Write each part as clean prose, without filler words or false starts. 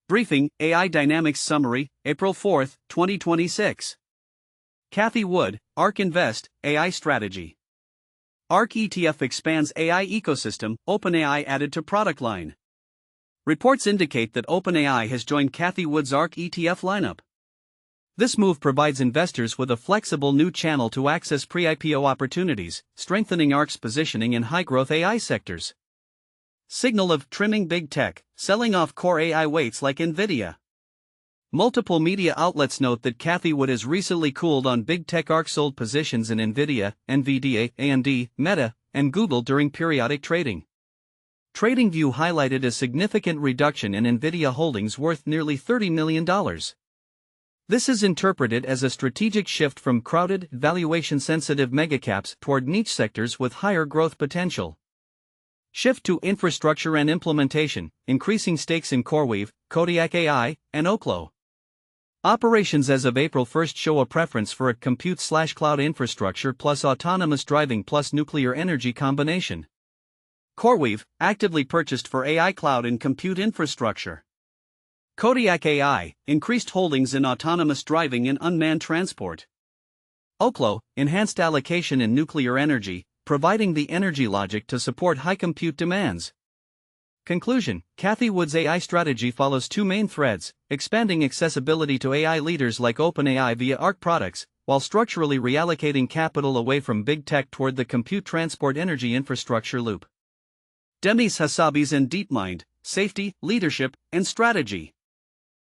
Briefing, AI Dynamics Summary, April 4, 2026. Cathie Wood, ARK Invest, AI Strategy. ARK ETF expands AI ecosystem, OpenAI added to product line. Reports indicate that OpenAI has joined Cathie Wood's ARK ETF lineup. This move provides investors with a flexible new channel to access pre-IPO opportunities, strengthening ARK's positioning in high-growth AI sectors. Signal of trimming big tech, selling off core AI weights like Nvidia. Multiple media outlets note that Cathie Wood has recently cooled on big tech. ARK sold positions in Nvidia, AMD, Meta, and Google during periodic trading. TradingView highlighted a significant reduction in Nvidia holdings worth nearly $30 million. This is interpreted as a strategic shift from crowded, valuation-sensitive megacaps toward niche sectors with higher growth potential. Shift to infrastructure and implementation, increasing stakes in CoreWeave, Kodiak AI, and Oklo. Operations as of April 1 show a preference for a compute/cloud infrastructure plus autonomous driving plus nuclear energy combination. CoreWeave, actively purchased for AI cloud and compute infrastructure. Kodiak AI, increased holdings in autonomous driving and unmanned transport. Oklo, enhanced allocation in nuclear energy, providing the energy logic to support high compute demands. Conclusion: Cathie Wood's AI strategy follows two main threads: expanding accessibility to AI leaders like OpenAI via ARK products, while structurally reallocating capital away from big tech toward the compute transport energy infrastructure loop. Demis Hassabis and DeepMind, Safety, Leadership, and Strategy.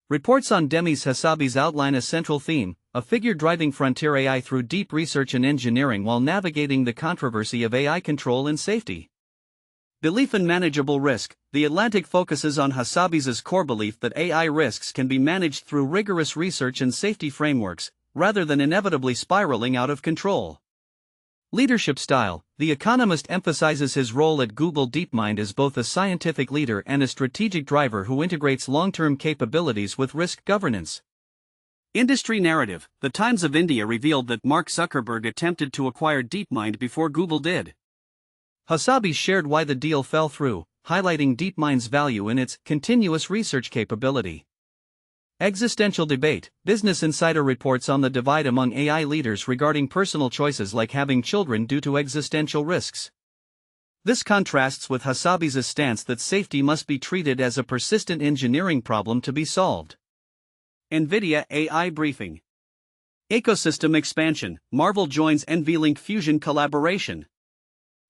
Reports on Demis Hassabis outline a central theme: a figure driving frontier AI through deep research and engineering while navigating the controversy of AI control and safety. Belief in manageable risk. The Atlantic focuses on Hassabis's core belief that AI risks can be managed through rigorous research and safety frameworks, rather than inevitably spiraling out of control. Leadership style. The economist emphasizes his role at Google DeepMind as both a scientific leader and a strategic driver who integrates long-term capabilities with risk governance. Industry narrative. The Times of India revealed that Mark Zuckerberg attempted to acquire DeepMind before Google did. Hassabis shared why the deal fell through, highlighting DeepMind's value in its continuous research capability. Existential debate. Business Insider reports on the divide among AI leaders regarding personal choices like having children due to existential risks. This contrasts with Hassabis's stance that safety must be treated as a persistent engineering problem to be solved. NVIDIA AI Briefing. Ecosystem expansion. Marvel joins NVLink Fusion collaboration.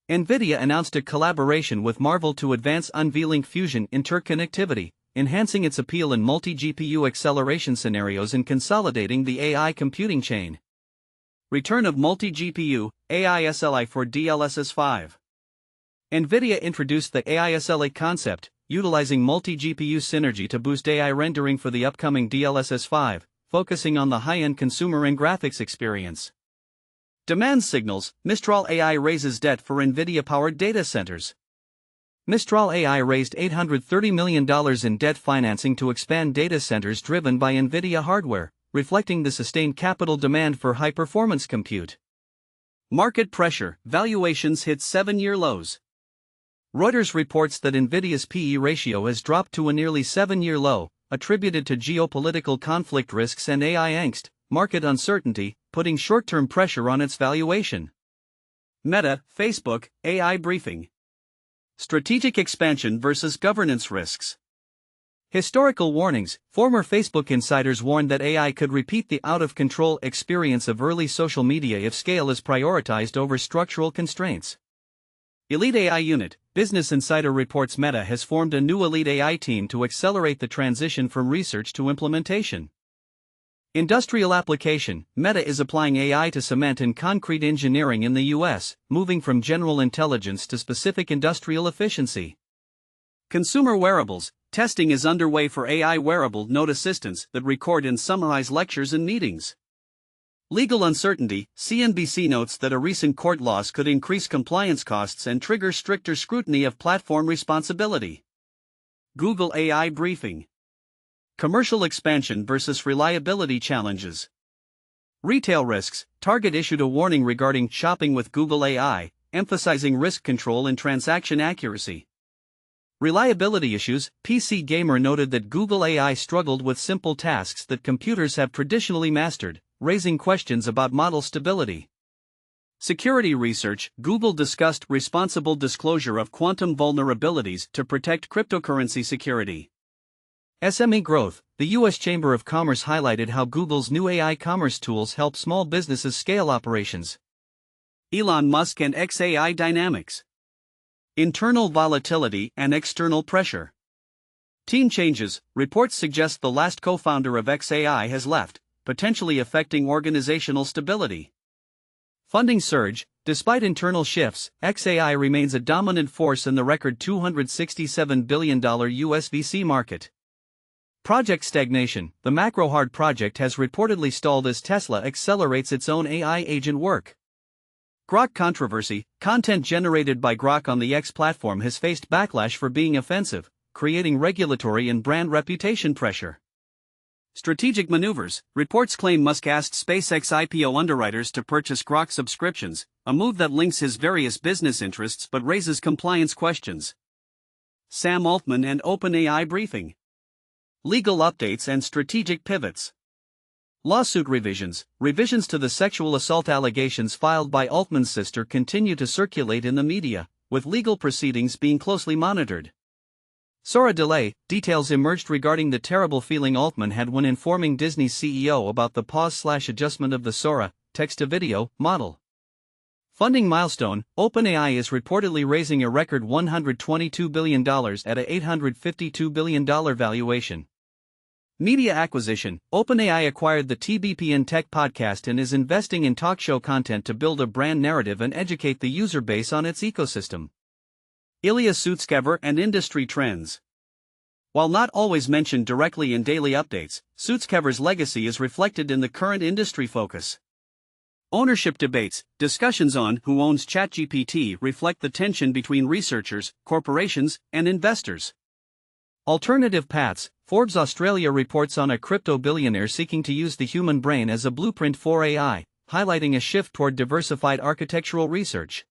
NVIDIA announced a collaboration with Marvel to advance NVLink Fusion interconnectivity, enhancing its appeal in multi-GPU acceleration scenarios and consolidating the AI computing chain. Return of multi-GPU, AI SLI for DLSS5. NVIDIA introduced the AI SLA concept, utilizing multi-GPU synergy to boost AI rendering for the upcoming DLSS5, focusing on the high-end consumer and graphics experience. Demand signals. Mistral AI raises debt for NVIDIA-powered data centers. Mistral AI raised $830 million in debt financing to expand data centers driven by NVIDIA hardware, reflecting the sustained capital demand for high-performance compute. Market pressure. Valuations hit 7-year lows. Reuters reports that NVIDIA's PE ratio has dropped to a nearly 7-year low, attributed to geopolitical conflict risks and AI angst, market uncertainty, putting short-term pressure on its valuation. Meta, Facebook, AI Briefing. Strategic expansion versus governance risks. Historical warnings. Former Facebook insiders warned that AI could repeat the out-of-control experience of early social media if scale is prioritized over structural constraints. Elite AI Unit. Business Insider reports Meta has formed a new elite AI team to accelerate the transition from research to implementation. Industrial application. Meta is applying AI to cement and concrete engineering in the U.S., moving from general intelligence to specific industrial efficiency. Consumer wearables. Testing is underway for AI wearable note assistants that record and summarize lectures and meetings. Legal uncertainty. CNBC notes that a recent court loss could increase compliance costs and trigger stricter scrutiny of platform responsibility. Google AI Briefing. Commercial expansion versus reliability challenges. Retail risks. Target issued a warning regarding shopping with Google AI, emphasizing risk control and transaction accuracy. Reliability issues. PC Gamer noted that Google AI struggled with simple tasks that computers have traditionally mastered, raising questions about model stability. Security research. Google discussed responsible disclosure of quantum vulnerabilities to protect cryptocurrency security. SME growth. The U.S. Chamber of Commerce highlighted how Google's new AI commerce tools help small businesses scale operations. Elon Musk and XAI dynamics. Internal volatility and external pressure. Team changes. Reports suggest the last co-founder of XAI has left, potentially affecting organizational stability. Funding surge. Despite internal shifts, XAI remains a dominant force in the record $267 billion US VC market. Project stagnation. The MacroHard project has reportedly stalled as Tesla accelerates its own AI agent work. Grok controversy. Content generated by Grok on the X platform has faced backlash for being offensive, creating regulatory and brand reputation pressure. Strategic maneuvers. Reports claim Musk asked SpaceX IPO underwriters to purchase Grok subscriptions, a move that links his various business interests but raises compliance questions. Sam Altman and OpenAI briefing. Legal updates and strategic pivots. Lawsuit revisions. Revisions to the sexual assault allegations filed by Altman's sister continue to circulate in the media, with legal proceedings being closely monitored. Sora delay. Details emerged regarding the terrible feeling Altman had when informing Disney's CEO about the pause/adjustment of the Sora text-to-video model. Funding milestone. OpenAI is reportedly raising a record $122 billion at a $852 billion valuation. Media acquisition. OpenAI acquired the TBPN Tech podcast and is investing in talk show content to build a brand narrative and educate the user base on its ecosystem. Ilya Sutskever and industry trends. While not always mentioned directly in daily updates, Sutskever's legacy is reflected in the current industry focus. Ownership debates. Discussions on who owns ChatGPT reflect the tension between researchers, corporations, and investors. Alternative paths. Forbes Australia reports on a crypto billionaire seeking to use the human brain as a blueprint for AI, highlighting a shift toward diversified architectural research.